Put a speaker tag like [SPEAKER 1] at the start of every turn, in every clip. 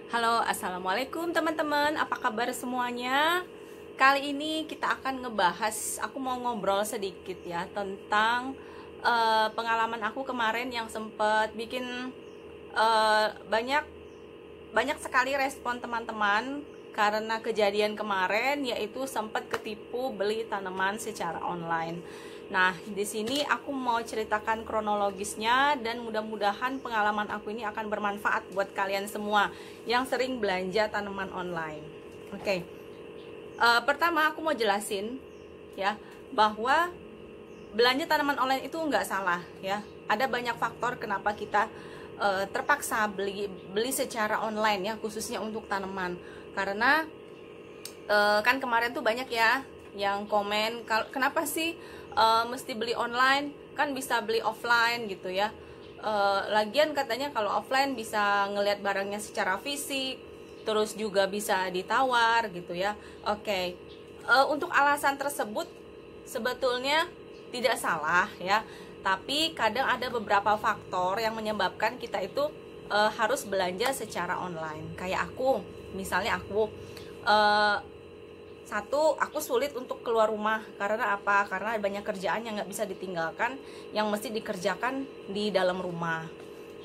[SPEAKER 1] Halo, assalamualaikum teman-teman. Apa kabar semuanya? Kali ini kita akan ngebahas, aku mau ngobrol sedikit ya tentang pengalaman aku kemarin yang sempat bikin banyak banyak sekali respon teman-teman karena kejadian kemarin, yaitu sempat ketipu beli tanaman secara online. Nah, di sini aku mau ceritakan kronologisnya dan mudah-mudahan pengalaman aku ini akan bermanfaat buat kalian semua yang sering belanja tanaman online. Oke. Pertama aku mau jelasin ya bahwa belanja tanaman online itu nggak salah ya. Ada banyak faktor kenapa kita terpaksa beli secara online ya, khususnya untuk tanaman. Karena kan kemarin tuh banyak ya yang komen, kenapa sih mesti beli online, kan bisa beli offline gitu ya. Lagian katanya kalau offline bisa ngelihat barangnya secara fisik, terus juga bisa ditawar gitu ya. Oke. Untuk alasan tersebut sebetulnya tidak salah ya, tapi kadang ada beberapa faktor yang menyebabkan kita itu harus belanja secara online. Kayak aku, misalnya aku aku sulit untuk keluar rumah. Karena apa? Karena banyak kerjaan yang nggak bisa ditinggalkan, yang mesti dikerjakan di dalam rumah.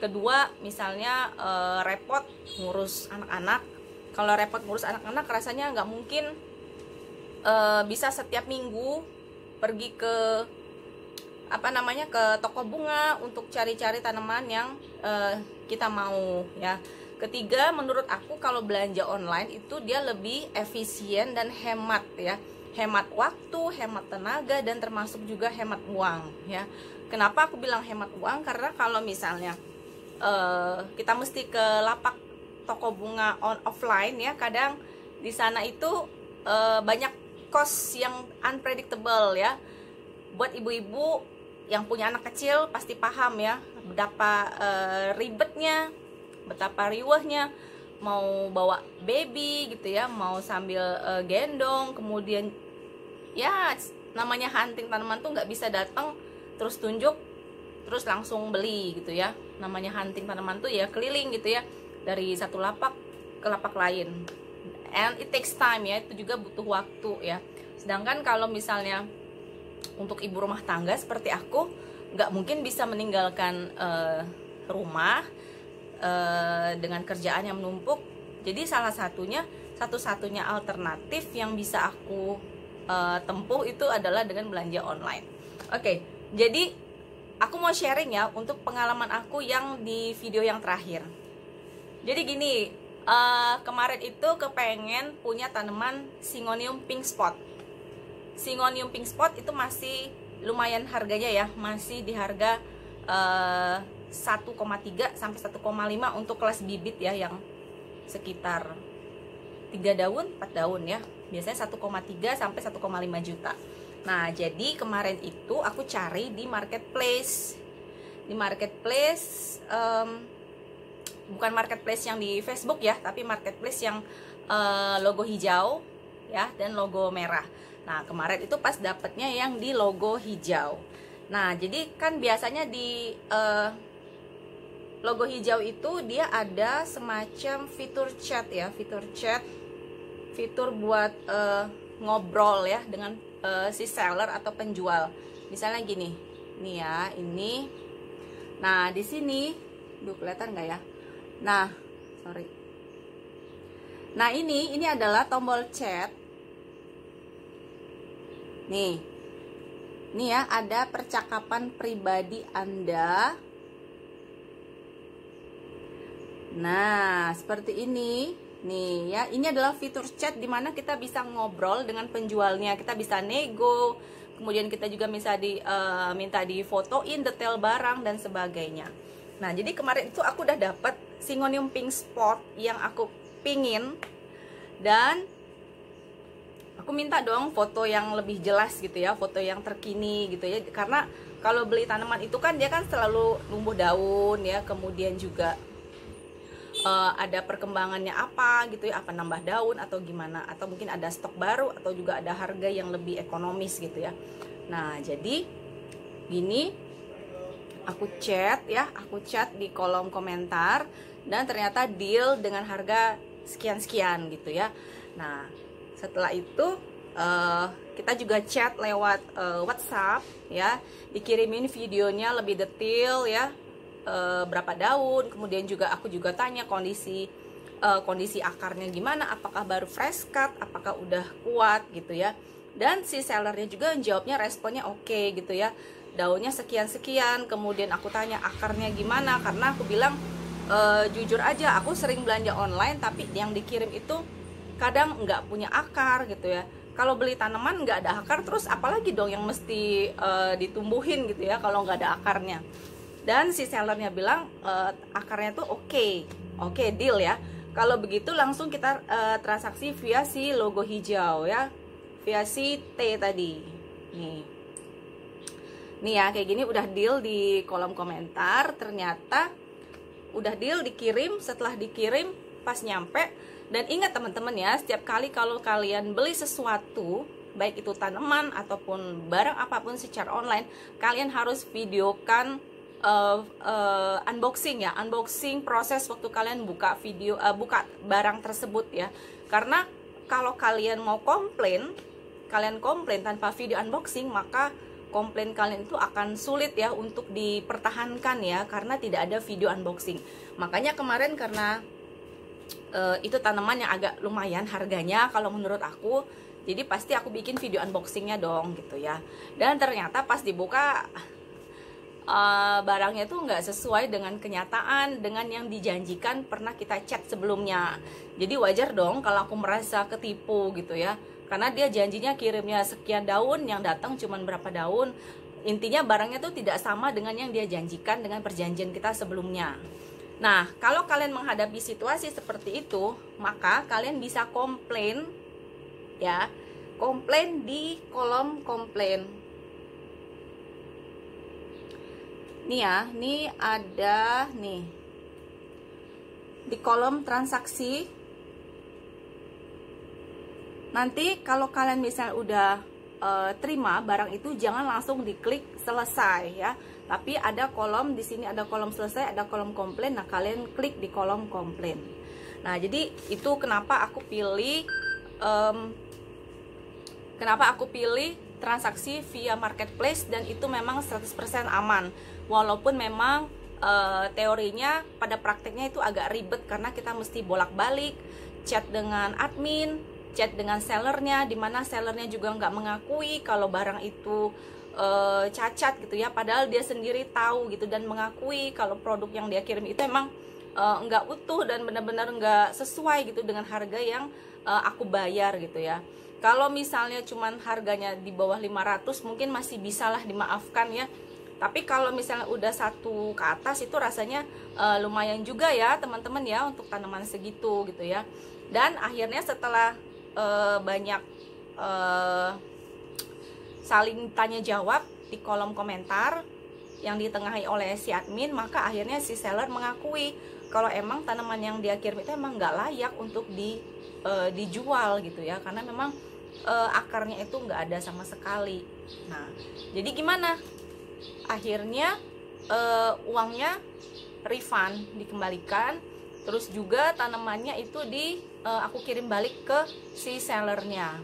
[SPEAKER 1] Kedua, misalnya repot ngurus anak-anak. Kalau repot ngurus anak-anak, rasanya nggak mungkin bisa setiap minggu pergi ke ke toko bunga untuk cari-cari tanaman yang kita mau ya. Ketiga, menurut aku kalau belanja online itu dia lebih efisien dan hemat ya. Hemat waktu, hemat tenaga, dan termasuk juga hemat uang ya. Kenapa aku bilang hemat uang? Karena kalau misalnya kita mesti ke lapak toko bunga offline ya, kadang di sana itu banyak cost yang unpredictable ya. Buat ibu-ibu yang punya anak kecil pasti paham ya betapa ribetnya, betapa riwahnya mau bawa baby gitu ya, mau sambil gendong. Kemudian ya namanya hunting tanaman tuh nggak bisa datang terus tunjuk terus langsung beli gitu ya. Namanya hunting tanaman tuh ya keliling gitu ya, dari satu lapak ke lapak lain, and it takes time ya, itu juga butuh waktu ya. Sedangkan kalau misalnya untuk ibu rumah tangga seperti aku, nggak mungkin bisa meninggalkan rumah dengan kerjaan yang menumpuk. Jadi satu-satunya alternatif yang bisa aku tempuh itu adalah dengan belanja online. Oke, jadi aku mau sharing ya untuk pengalaman aku yang di video yang terakhir. Jadi gini, kemarin itu kepengen punya tanaman Syngonium pink spot. Syngonium pink spot itu masih lumayan harganya ya, masih di harga 1,3 sampai 1,5 untuk kelas bibit ya, yang sekitar 3 daun, 4 daun ya. Biasanya 1,3 sampai 1,5 juta. Nah, jadi kemarin itu aku cari di marketplace. Di marketplace bukan marketplace yang di Facebook ya, tapi marketplace yang logo hijau ya dan logo merah. Nah, kemarin itu pas dapetnya yang di logo hijau. Nah, jadi kan biasanya di logo hijau itu dia ada semacam fitur chat ya, fitur buat ngobrol ya dengan si seller atau penjual. Misalnya gini, nih ya, ini. Nah, di sini, kelihatan nggak ya? Nah, sorry. Nah, ini adalah tombol chat. Nih ya, ada percakapan pribadi Anda. Nah, seperti ini. Nih ya, ini adalah fitur chat dimana kita bisa ngobrol dengan penjualnya. Kita bisa nego, kemudian kita juga bisa minta difotoin detail barang dan sebagainya. Nah, jadi kemarin itu aku udah dapet Syngonium pink spot yang aku pingin, dan aku minta dong foto yang lebih jelas gitu ya, foto yang terkini gitu ya. Karena kalau beli tanaman itu kan dia kan selalu numbuh daun ya, kemudian juga ada perkembangannya apa gitu ya, apa nambah daun atau gimana, atau mungkin ada stok baru, atau juga ada harga yang lebih ekonomis gitu ya. Nah, jadi gini, aku chat di kolom komentar dan ternyata deal dengan harga sekian-sekian gitu ya. Nah, setelah itu kita juga chat lewat WhatsApp ya, dikirimin videonya lebih detail ya, berapa daun, kemudian juga aku juga tanya kondisi akarnya gimana, apakah baru fresh cut, apakah udah kuat gitu ya. Dan si sellernya juga jawabnya, responnya oke gitu ya, daunnya sekian-sekian. Kemudian aku tanya akarnya gimana, karena aku bilang jujur aja aku sering belanja online tapi yang dikirim itu kadang nggak punya akar gitu ya. Kalau beli tanaman nggak ada akar, terus apalagi dong yang mesti ditumbuhin gitu ya kalau nggak ada akarnya. Dan si sellernya bilang akarnya tuh oke, deal ya. Kalau begitu langsung kita transaksi via si logo hijau ya, via si T tadi. Nih ya, kayak gini udah deal di kolom komentar. Ternyata udah deal, dikirim. Setelah dikirim pas nyampe, dan ingat teman-teman ya, setiap kali kalau kalian beli sesuatu, baik itu tanaman ataupun barang apapun secara online, kalian harus videokan unboxing ya, unboxing proses waktu kalian buka buka barang tersebut ya. Karena kalau kalian mau komplain, kalian komplain tanpa video unboxing, maka komplain kalian itu akan sulit ya untuk dipertahankan ya, karena tidak ada video unboxing. Makanya kemarin karena itu tanaman yang agak lumayan harganya kalau menurut aku, jadi pasti aku bikin video unboxingnya dong gitu ya. Dan ternyata pas dibuka barangnya tuh nggak sesuai dengan kenyataan, dengan yang dijanjikan pernah kita chat sebelumnya. Jadi wajar dong kalau aku merasa ketipu gitu ya, karena dia janjinya kirimnya sekian daun, yang datang cuman berapa daun. Intinya barangnya tuh tidak sama dengan yang dia janjikan dengan perjanjian kita sebelumnya. Nah, kalau kalian menghadapi situasi seperti itu, maka kalian bisa komplain ya, komplain di kolom komplain. Nih ya, nih ada nih di kolom transaksi. Nanti kalau kalian misalnya udah terima barang itu, jangan langsung diklik selesai ya. Tapi ada kolom di sini, ada kolom selesai, ada kolom komplain. Nah, kalian klik di kolom komplain. Nah, jadi itu kenapa aku pilih transaksi via marketplace, dan itu memang 100% aman. Walaupun memang teorinya pada prakteknya itu agak ribet, karena kita mesti bolak-balik chat dengan admin, chat dengan sellernya, dimana sellernya juga nggak mengakui kalau barang itu cacat gitu ya, padahal dia sendiri tahu gitu dan mengakui kalau produk yang dia kirim itu emang nggak utuh dan benar-benar nggak sesuai gitu dengan harga yang aku bayar gitu ya. Kalau misalnya cuman harganya di bawah 500 mungkin masih bisalah dimaafkan ya, tapi kalau misalnya udah 1 ke atas itu rasanya lumayan juga ya teman-teman ya untuk tanaman segitu gitu ya. Dan akhirnya setelah banyak saling tanya jawab di kolom komentar yang ditengahi oleh si admin, maka akhirnya si seller mengakui kalau emang tanaman yang dia kirim itu emang nggak layak untuk dijual gitu ya, karena memang akarnya itu nggak ada sama sekali. Nah, jadi gimana? Akhirnya uangnya refund, dikembalikan, terus juga tanamannya itu aku kirim balik ke si sellernya.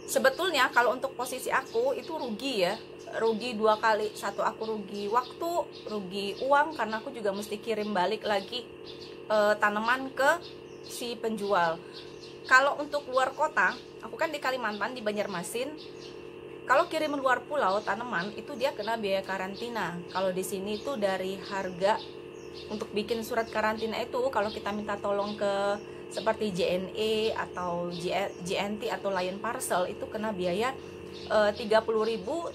[SPEAKER 1] Sebetulnya kalau untuk posisi aku itu rugi ya, rugi 2 kali. Satu, aku rugi waktu, rugi uang, karena aku juga mesti kirim balik lagi tanaman ke si penjual. Kalau untuk luar kota, aku kan di Kalimantan, di Banjarmasin. Kalau kirim luar pulau tanaman itu dia kena biaya karantina. Kalau di sini tuh dari harga untuk bikin surat karantina itu, kalau kita minta tolong ke seperti JNE atau JNT atau Lion Parcel, itu kena biaya 30.000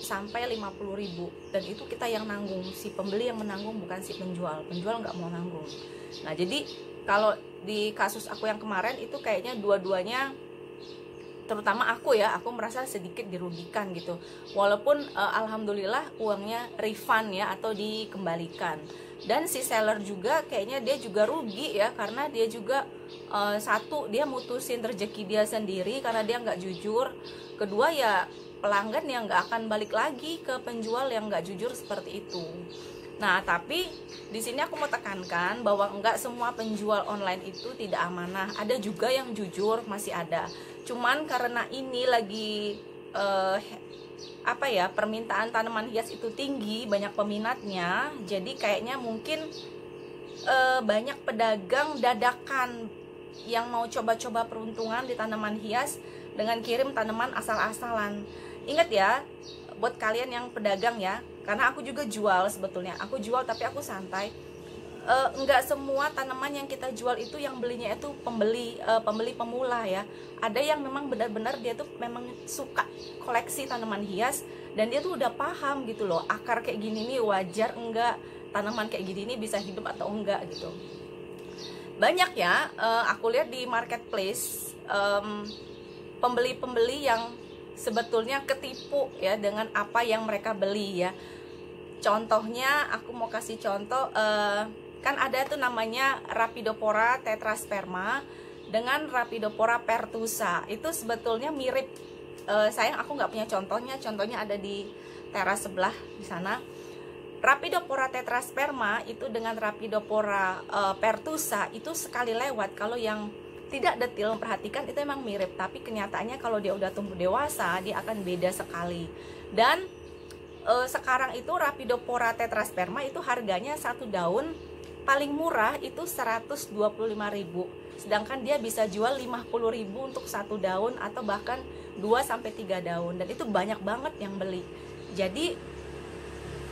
[SPEAKER 1] sampai 50.000, dan itu kita yang nanggung, si pembeli yang menanggung, bukan si penjual. Penjual nggak mau nanggung. Nah, jadi kalau di kasus aku yang kemarin itu kayaknya dua-duanya, terutama aku ya, aku merasa sedikit dirugikan gitu. Walaupun alhamdulillah uangnya refund ya, atau dikembalikan. Dan si seller juga kayaknya dia juga rugi ya, karena dia juga satu, dia mutusin rezeki dia sendiri karena dia nggak jujur. Kedua ya, pelanggan yang nggak akan balik lagi ke penjual yang nggak jujur seperti itu. Nah, tapi di sini aku mau tekankan bahwa enggak semua penjual online itu tidak amanah. Ada juga yang jujur, masih ada. Cuman karena ini lagi permintaan tanaman hias itu tinggi, banyak peminatnya, jadi kayaknya mungkin banyak pedagang dadakan yang mau coba-coba peruntungan di tanaman hias dengan kirim tanaman asal-asalan. Ingat ya, buat kalian yang pedagang ya, karena aku juga jual sebetulnya. Aku jual tapi aku santai. Enggak semua tanaman yang kita jual itu yang belinya itu pembeli pemula ya. Ada yang memang benar-benar dia tuh memang suka koleksi tanaman hias dan dia tuh udah paham gitu loh, akar kayak gini nih wajar enggak, tanaman kayak gini nih bisa hidup atau enggak gitu. Banyak ya, aku lihat di marketplace pembeli-pembeli yang sebetulnya ketipu ya dengan apa yang mereka beli ya. Contohnya aku mau kasih contoh, kan ada tuh namanya Rhaphidophora tetrasperma dengan Rhaphidophora pertusa. Itu sebetulnya mirip, sayang aku nggak punya contohnya ada di teras sebelah di sana. Rhaphidophora tetrasperma itu dengan Rhaphidophora pertusa itu sekali lewat. Kalau yang tidak detail memperhatikan itu emang mirip, tapi kenyataannya kalau dia udah tumbuh dewasa dia akan beda sekali. Dan sekarang itu Rhaphidophora tetrasperma itu harganya satu daun paling murah itu 125.000, sedangkan dia bisa jual 50.000 untuk satu daun atau bahkan 2-3 daun, dan itu banyak banget yang beli. Jadi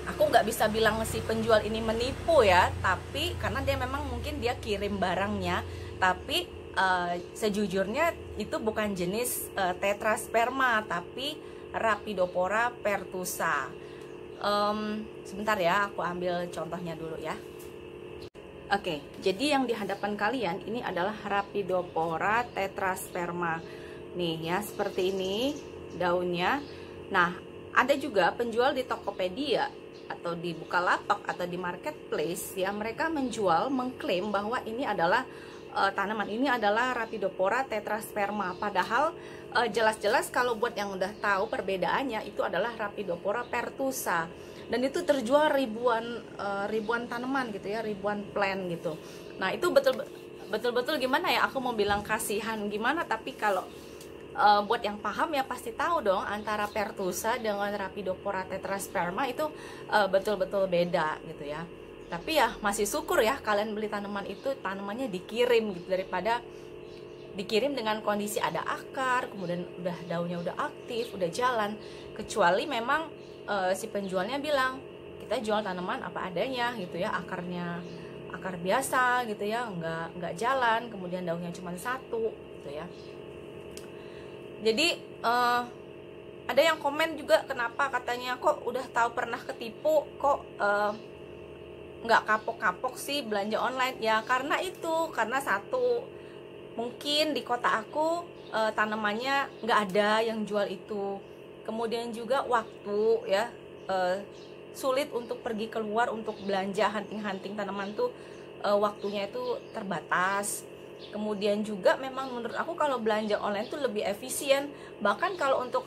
[SPEAKER 1] aku nggak bisa bilang si penjual ini menipu ya, tapi karena dia memang mungkin dia kirim barangnya, tapi sejujurnya itu bukan jenis tetrasperma tapi Rhaphidophora pertusa. Sebentar ya, aku ambil contohnya dulu ya. Oke, jadi yang di hadapan kalian ini adalah Rhaphidophora tetrasperma. Nih ya, seperti ini daunnya. Nah, ada juga penjual di Tokopedia atau di Bukalapak atau di marketplace ya, mereka mengklaim bahwa ini adalah tanaman ini adalah Rhaphidophora tetrasperma, padahal jelas-jelas kalau buat yang udah tahu perbedaannya itu adalah Rhaphidophora pertusa, dan itu terjual ribuan tanaman gitu ya, ribuan plant gitu. Nah, itu betul-betul gimana ya, aku mau bilang kasihan gimana, tapi kalau buat yang paham ya pasti tahu dong antara pertusa dengan Rhaphidophora tetrasperma itu betul-betul beda gitu ya. Tapi ya masih syukur ya kalian beli tanaman itu tanamannya dikirim gitu, daripada dikirim dengan kondisi ada akar, kemudian udah daunnya udah aktif, udah jalan. Kecuali memang si penjualnya bilang kita jual tanaman apa adanya gitu ya, akarnya akar biasa gitu ya, nggak jalan, kemudian daunnya cuma satu gitu ya. Jadi ada yang komen juga, kenapa katanya kok udah tahu pernah ketipu kok nggak kapok-kapok sih belanja online. Ya karena satu, mungkin di kota aku tanamannya nggak ada yang jual itu, kemudian juga waktu ya, sulit untuk pergi keluar untuk belanja hunting tanaman tuh, waktunya itu terbatas. Kemudian juga memang menurut aku kalau belanja online tuh lebih efisien. Bahkan kalau untuk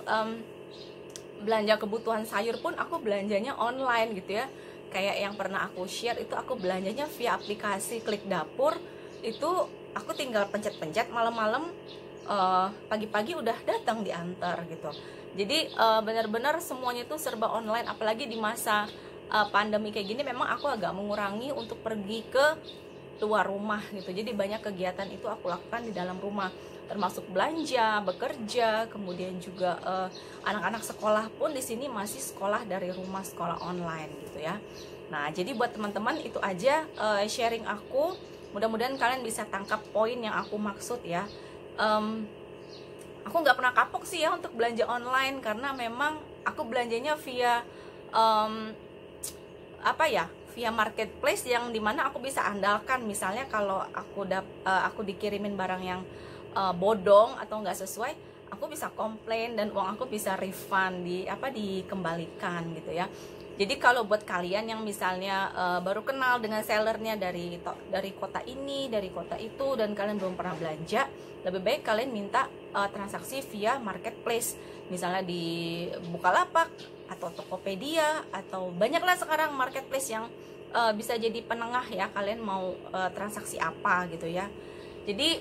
[SPEAKER 1] belanja kebutuhan sayur pun aku belanjanya online gitu ya. Kayak yang pernah aku share itu, aku belanjanya via aplikasi Klik Dapur. Itu aku tinggal pencet-pencet, malam-malam pagi-pagi udah datang diantar gitu. Jadi benar-benar semuanya itu serba online. Apalagi di masa pandemi kayak gini, memang aku agak mengurangi untuk pergi ke luar rumah gitu. Jadi banyak kegiatan itu aku lakukan di dalam rumah, termasuk belanja, bekerja, kemudian juga anak-anak sekolah pun di sini masih sekolah dari rumah, sekolah online gitu ya. Nah, jadi buat teman-teman itu aja sharing aku. Mudah-mudahan kalian bisa tangkap poin yang aku maksud ya. Aku nggak pernah kapok sih ya untuk belanja online, karena memang aku belanjanya via via marketplace yang dimana aku bisa andalkan. Misalnya kalau aku dikirimin barang yang bodong atau nggak sesuai, aku bisa komplain dan uang aku bisa refund dikembalikan gitu ya. Jadi kalau buat kalian yang misalnya baru kenal dengan sellernya dari kota ini, dari kota itu, dan kalian belum pernah belanja, lebih baik kalian minta transaksi via marketplace, misalnya di Bukalapak atau Tokopedia, atau banyaklah sekarang marketplace yang bisa jadi penengah ya, kalian mau transaksi apa gitu ya. Jadi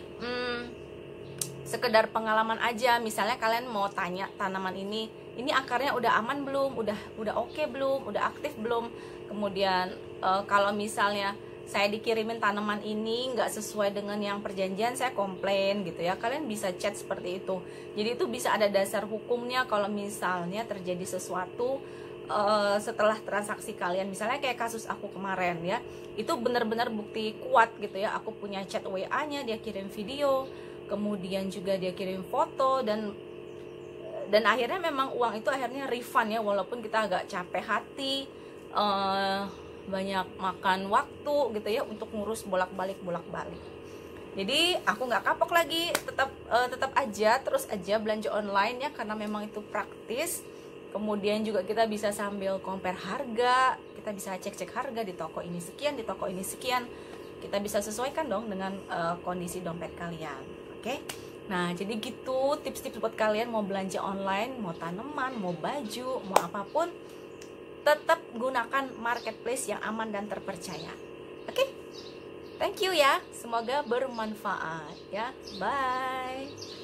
[SPEAKER 1] sekedar pengalaman aja, misalnya kalian mau tanya tanaman ini akarnya udah aman belum, udah oke belum, udah aktif belum. Kemudian kalau misalnya saya dikirimin tanaman ini nggak sesuai dengan yang perjanjian, saya komplain gitu ya, kalian bisa chat seperti itu. Jadi itu bisa ada dasar hukumnya kalau misalnya terjadi sesuatu setelah transaksi kalian. Misalnya kayak kasus aku kemarin ya, itu benar-benar bukti kuat gitu ya. Aku punya chat WA-nya, dia kirim video, kemudian juga dia kirim foto, dan akhirnya memang uang itu akhirnya refund ya, walaupun kita agak capek hati, banyak makan waktu gitu ya untuk ngurus bolak-balik. Jadi aku nggak kapok lagi, tetap aja terus aja belanja online ya, karena memang itu praktis. Kemudian juga kita bisa sambil compare harga, kita bisa cek harga di toko ini sekian, di toko ini sekian. Kita bisa sesuaikan dong dengan kondisi dompet kalian. Oke? Nah, jadi gitu tips-tips buat kalian mau belanja online, mau tanaman, mau baju, mau apapun, tetap gunakan marketplace yang aman dan terpercaya. Oke? Thank you ya. Semoga bermanfaat ya. Bye.